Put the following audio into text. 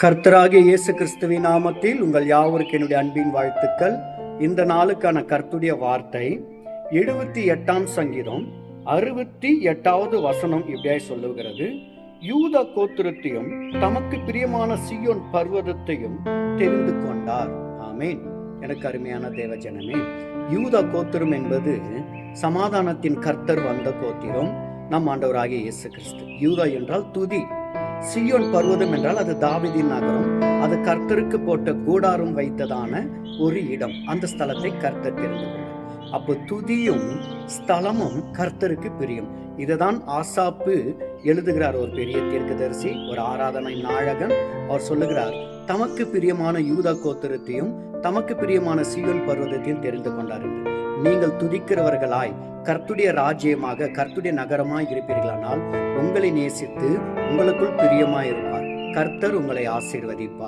கர்த்தராகிய இயேசு கிறிஸ்துவின் நாமத்தில் உங்கள் யாவருக்கு என்னுடைய அன்பின் வாழ்த்துக்கள். இந்த நாளுக்கான கர்த்தருடைய வார்த்தை 78ஆம் சங்கீதம் 68வது வசனம் இப்படியாய் சொல்லுகிறது. யூதா கோத்திரத்தையும் தமக்கு பிரியமான சீயோன் பர்வதத்தையும் தெரிந்து கொண்டார். ஆமேன். எனக்கு அருமையான தேவ ஜனமே, யூதா கோத்திரம் என்பது சமாதானத்தின் கர்த்தர் வந்த கோத்திரம், நம் ஆண்டவராகிய இயேசு கிறிஸ்து. யூதா என்றால் துதி, சீயோன் பர்வதம் என்றால் அது தாவீதின் நகரம், அது கர்த்தருக்கு போட்ட கூடாரம் வைத்ததான ஒரு இடம். அந்த ஸ்தலத்தை கர்த்தர் தெரிந்து கொண்டார். அப்போ துதியும் ஸ்தலமும் கர்த்தருக்கு பிரியம். இதுதான் ஆசாப்பு எழுதுகிறார். ஒரு பெரிய தீர்க்கதரிசி, ஒரு ஆராதனை நாயகன். அவர் சொல்லுகிறார், தமக்கு பிரியமான யூதா கோத்திரத்தையும் தமக்கு பிரியமான சீயோன் பர்வதத்தையும் தெரிந்து கொண்டார் என்று. நீங்கள் துதிக்கிறவர்களாய் கர்த்துடைய ராஜ்யமாக கர்த்துடைய நகரமாய் இருப்பீர்களானால் உங்களை நேசித்து உங்களுக்குள் பிரியமாயிருப்பார். கர்த்தர் உங்களை ஆசீர்வதிப்பார்.